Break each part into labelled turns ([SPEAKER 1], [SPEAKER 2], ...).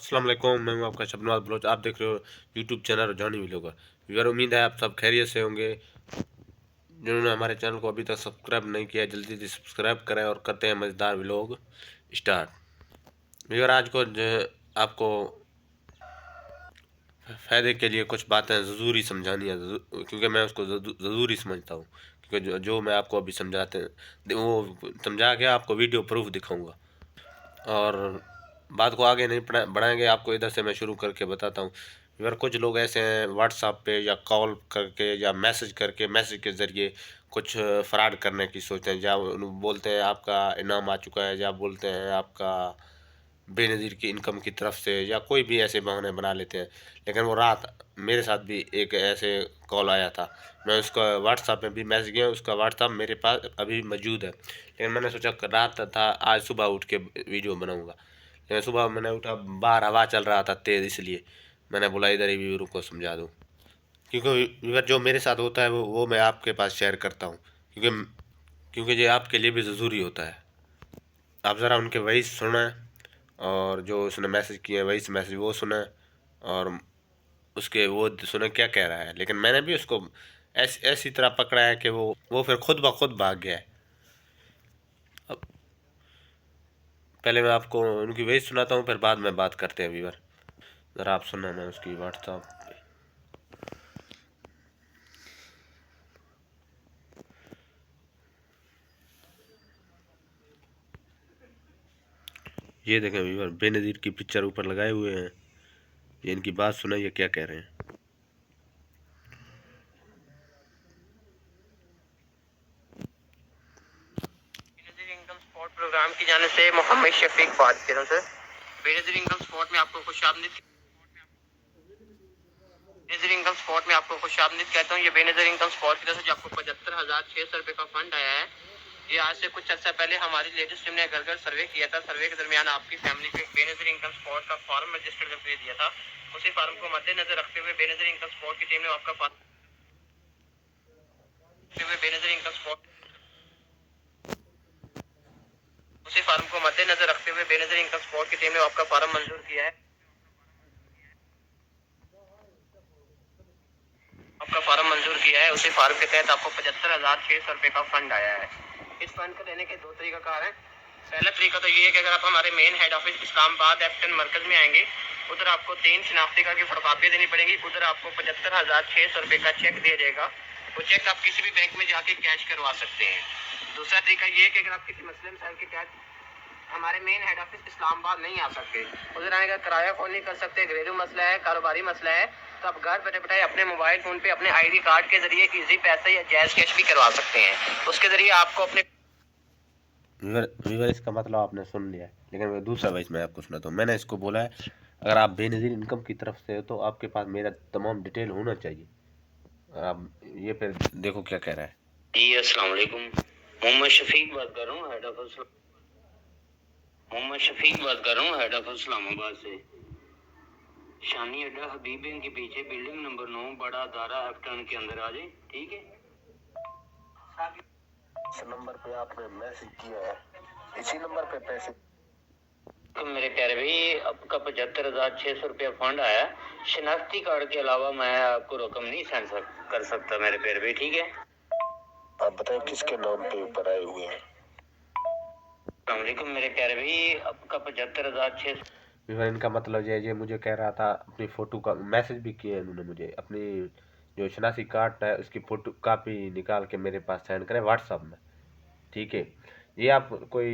[SPEAKER 1] अस्सलाम वालेकुम, मैं हूं आपका शबनवाज बलोच। आप देख रहे हो YouTube channel Johnny vlogger. Viewer, उम्मीद है आप सब खैरियत से होंगे। जिन्होंने हमारे चैनल को अभी तक सब्सक्राइब नहीं किया, जल्दी से सब्सक्राइब करें और करते हैं मज़ेदार व्लॉग स्टार्ट। व्यूअर, आज को आपको फ़ायदे के लिए कुछ बातें ज़रूरी समझानी है, क्योंकि मैं उसको ज़रूरी समझता हूँ। क्योंकि जो मैं आपको अभी समझाते हैं वो समझा के आपको वीडियो प्रूफ दिखाऊँगा। और बात को आगे नहीं बढ़ाएंगे, आपको इधर से मैं शुरू करके बताता हूँ। अगर कुछ लोग ऐसे हैं व्हाट्सएप पे या कॉल करके या मैसेज के ज़रिए कुछ फ्रॉड करने की सोचते हैं, या बोलते हैं आपका इनाम आ चुका है, या बोलते हैं आपका बेनज़ीर की इनकम की तरफ से, या कोई भी ऐसे बहाने बना लेते हैं। लेकिन वो रात मेरे साथ भी एक ऐसे कॉल आया था। मैं उसका व्हाट्सएप में भी मैसेज किया, उसका व्हाट्सएप मेरे पास अभी मौजूद है। लेकिन मैंने सोचा रात था, आज सुबह उठ के वीडियो बनाऊंगा। लेकिन सुबह मैंने उठा, बाहर हवा चल रहा था तेज़, इसलिए मैंने बोला इधर ही व्यूअर को समझा दूँ। क्योंकि व्यूअर, जो मेरे साथ होता है वो मैं आपके पास शेयर करता हूँ। क्योंकि क्योंकि ये आपके लिए भी ज़रूरी होता है। आप ज़रा उनके वॉइस सुने, और जो उसने मैसेज किया वॉइस मैसेज वो सुने, और उसके वो सुने क्या कह रहा है। लेकिन मैंने भी उसको ऐसी तरह पकड़ा है कि वो फिर खुद ब खुद भाग गया है। अब पहले मैं आपको उनकी वॉइस सुनाता हूँ, फिर बाद में बात करते हैं व्यूअर। ज़रा आप सुनना, मैं उसकी व्हाट्सएप ये देखें व्यूअर, बेनज़ीर की पिक्चर ऊपर लगाए हुए हैं। ये इनकी बात सुना, ये क्या कह रहे हैं।
[SPEAKER 2] बेनज़ीर इनकम स्पॉट प्रोग्राम की जाने से मोहम्मद शफीक बात कर रहा हूं सर। बेनज़ीर इनकम स्पॉट में आपको खुशामदीद कहता हूँ। ये बेनज़ीर इनकम स्पॉट की तरफ से जो आपको 75,600 रुपये का फंड आया है, ये आज से कुछ अर्सा पहले हमारी लेटेस्ट टीम ने घर घर सर्वे किया था। सर्वे के दरमियान आपकी फैमिली को एक बेनज़ीर इनकम स्पॉट का फॉर्म रजिस्टर्ड करके दिया था। उसी फॉर्म को मद्देनजर रखते हुए बेनज़ीर इनकम स्पॉट की टीम ने आपका बेनज़ीर इनकम स्पॉट उसी फार्म को मद्देनजर रखते हुए बेनज़ीर इनकम स्पॉट की टीम ने आपका फार्म मंजूर किया है। उसी फार्म के तहत आपको 75,600 रुपये का फंड आया है। इस फंड को लेने के दो तरीकाकार हैं। पहला तरीका तो ये है कि अगर आप हमारे मेन हेड ऑफिस इस्लामाबाद एफ्टन मरकज में आएंगे, उधर आपको 3 शिनाख्ती कार्ड की फोटोकॉपी देनी पड़ेगी। उधर आपको 75,600 रुपये का चेक दिया जाएगा। वो चेक आप किसी भी बैंक में जाके कैश करवा सकते हैं। दूसरा तरीका ये है कि अगर आप किसी मसले मसाइल के तहत हमारे मेन हेड ऑफिस इस्लामाबाद नहीं आ सकते, उधर आएगा किराया फोन नहीं कर सकते, घरेलू मसला है, कारोबारी मसला है, तो आप घर बैठे बैठे अपने मोबाइल फोन पे अपने आईडी कार्ड के जरिए इजी पैसे या जैज कैश भी करवा सकते हैं। उसके जरिए आपको अपने
[SPEAKER 1] व्यूअर, इसका मतलब आपने सुन लिया है। लेकिन मैं दूसरा वॉइस मैं आपको सुनाता हूँ। मैंने इसको बोला है, अगर आप बेनज़ीर इनकम की तरफ से हो तो आपके पास मेरा तमाम डिटेल होना चाहिए। आप ये फिर देखो क्या कह रहा है।
[SPEAKER 2] जी अस्सलाम वालेकुम, मोहम्मद शफीक बात कर रहा हूँ हेड ऑफ इस्लामाबाद से। शानी अड्डा हबीबिन के पीछे बिल्डिंग नंबर 9 बड़ा दारा एफ्टन के अंदर आ जाए, ठीक है। इस नंबर पे आपने मैसेज किया है, इसी नंबर पे पैसे तो मेरे प्यारे भाई आपका 75,600 रुपया फंड आया। शनाख्ती कार्ड के अलावा मैं आपको रकम नहीं सेंड कर सकता मेरे प्यारे भाई, ठीक है। आप बताएं किसके नाम पे ऊपर आए हुए हैं। मेरे प्यारे भाई आपका 75,600
[SPEAKER 1] इनका मतलब ये मुझे कह रहा था, अपनी फ़ोटो का मैसेज भी किया इन्होंने मुझे, अपनी जो शनाख्ती कार्ड है उसकी फ़ोटो कापी निकाल के मेरे पास सेंड करें व्हाट्सअप में, ठीक है। ये आप कोई,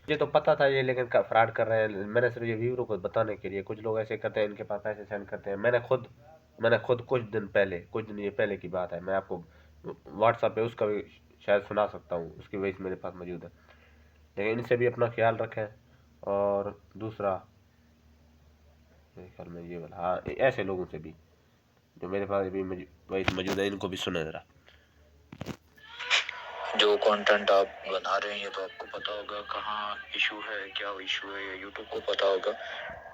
[SPEAKER 1] ये तो पता था ये, लेकिन फ्रॉड कर रहे हैं। मैंने सिर्फ ये व्यूअरों को बताने के लिए, कुछ लोग ऐसे करते हैं, इनके पास पैसे सेंड करते हैं। मैंने खुद कुछ दिन ये पहले की बात है, मैं आपको व्हाट्सएप पे उसका भी शायद सुना सकता हूँ, उसकी वॉइस मेरे पास मौजूद है। लेकिन इनसे भी अपना ख्याल रखें। और दूसरा, मेरे ख्याल में ये वाला, हाँ, ऐसे लोगों से भी जो मेरे पास अभी वॉइस मौजूद है, इनको भी सुने ज़रा।
[SPEAKER 2] जो कंटेंट आप बना रहे हैं ये तो आपको पता होगा कहाँ इशू है, क्या इशू है, ये यूट्यूब को पता होगा।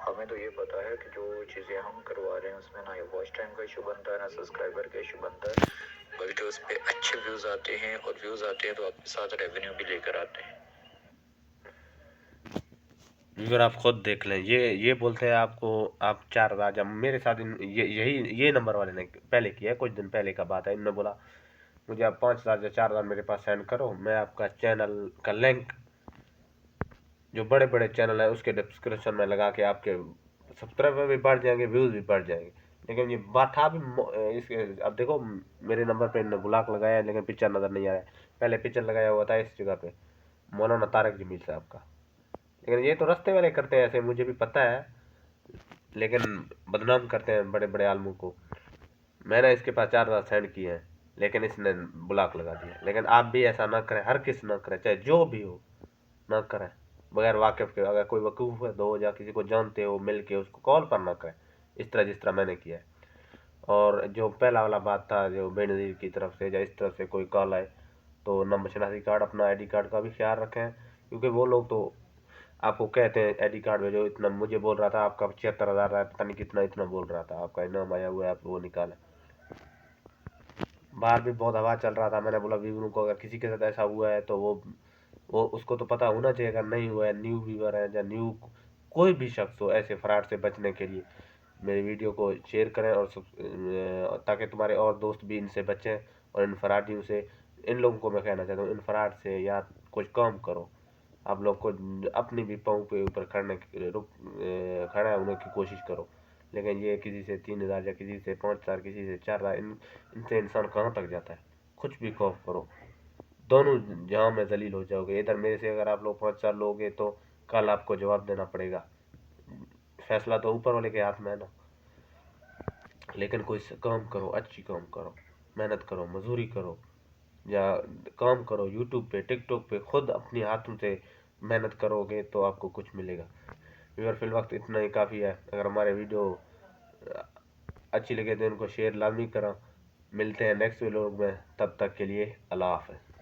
[SPEAKER 2] हमें तो ये पता है कि जो चीज़ें हम करवा रहे हैं उसमें ना ये वॉच टाइम का इशू बनता है, ना सब्सक्राइबर का इशू बनता है, बल्कि उस पर अच्छे व्यूज़ आते हैं, और व्यूज़ आते हैं तो आपके साथ रेवेन्यू भी लेकर आते हैं।
[SPEAKER 1] व्यूअर आप खुद देख लें, ये बोलते हैं आपको आप 4,000 जब मेरे साथ ये नंबर वाले ने पहले किया है, कुछ दिन पहले का बात है। इन्होंने बोला मुझे आप 5,000 या 4,000 मेरे पास सेंड करो, मैं आपका चैनल का लिंक जो बड़े बड़े चैनल है उसके डिस्क्रिप्शन में लगा के आपके सब्सक्राइबर भी बढ़ जाएंगे, व्यूज़ भी बढ़ जाएंगे। लेकिन ये बात था भी इसके, अब देखो मेरे नंबर पे इन्होंने ब्लॉक लगाया है, लेकिन पिक्चर नज़र नहीं आ रहा है। पहले पिक्चर लगाया हुआ था इस जगह पे, मौलाना तारक जमील साहब का। लेकिन ये तो रास्ते वाले करते हैं ऐसे, मुझे भी पता है, लेकिन बदनाम करते हैं बड़े बड़े आलमों को। मैंने इसके पास 4,000 सेंड किए हैं, लेकिन इसने ब्लॉक लगा दिया। लेकिन आप भी ऐसा ना करें, हर किसी ना करें, चाहे जो भी हो ना करें बगैर वाकिफ के। अगर कोई वकूफ़ है दो या किसी को जानते हो मिल के उसको कॉल पर ना करें, इस तरह जिस तरह मैंने किया है। और जो पहला वाला बात था जो बेनज़ीर की तरफ से या इस तरफ से कोई कॉल आए, तो नंबर शनाख्ती कार्ड अपना ID कार्ड का भी ख्याल रखें, क्योंकि वो लोग तो आपको कहते हैं ID कार्ड भेजो। इतना मुझे बोल रहा था आपका 76,000 है, पता नहीं कितना इतना बोल रहा था, आपका इनाम आया हुआ है, आप वो निकालें। बाहर भी बहुत हवा चल रहा था, मैंने बोला व्यूअर को अगर किसी के साथ ऐसा हुआ है तो वो उसको तो पता होना चाहिए। अगर नहीं हुआ है, न्यू व्यूअर है या न्यू कोई भी शख्स हो, ऐसे फ्रॉड से बचने के लिए मेरे वीडियो को शेयर करें और ताकि तुम्हारे और दोस्त भी इनसे बचें। और इन फ्रॉडियों से, इन लोगों को मैं कहना चाहता हूँ, इन फ्रॉड से या कुछ काम करो। आप लोग को अपनी भी पाँव पे ऊपर खड़ा होने की कोशिश करो। लेकिन ये किसी से 3,000 या किसी से 5,000 किसी से 4,000, इनसे इंसान कहाँ तक जाता है। कुछ भी खौफ करो, दोनों जहां में जलील हो जाओगे। इधर मेरे से अगर आप लोग 5,000 लोगे तो कल आपको जवाब देना पड़ेगा। फैसला तो ऊपर वाले के हाथ में है ना। लेकिन कोई काम करो, अच्छी काम करो, मेहनत करो, मजदूरी करो या काम करो। यूट्यूब पे, टिकटॉक पे खुद अपने हाथों से मेहनत करोगे तो आपको कुछ मिलेगा। व्यूअर फिल वक्त इतना ही काफ़ी है। अगर हमारे वीडियो अच्छी लगे तो इनको शेयर लाजमी करा। मिलते हैं नेक्स्ट व्लॉग में, तब तक के लिए अल्लाह हाफ़िज़।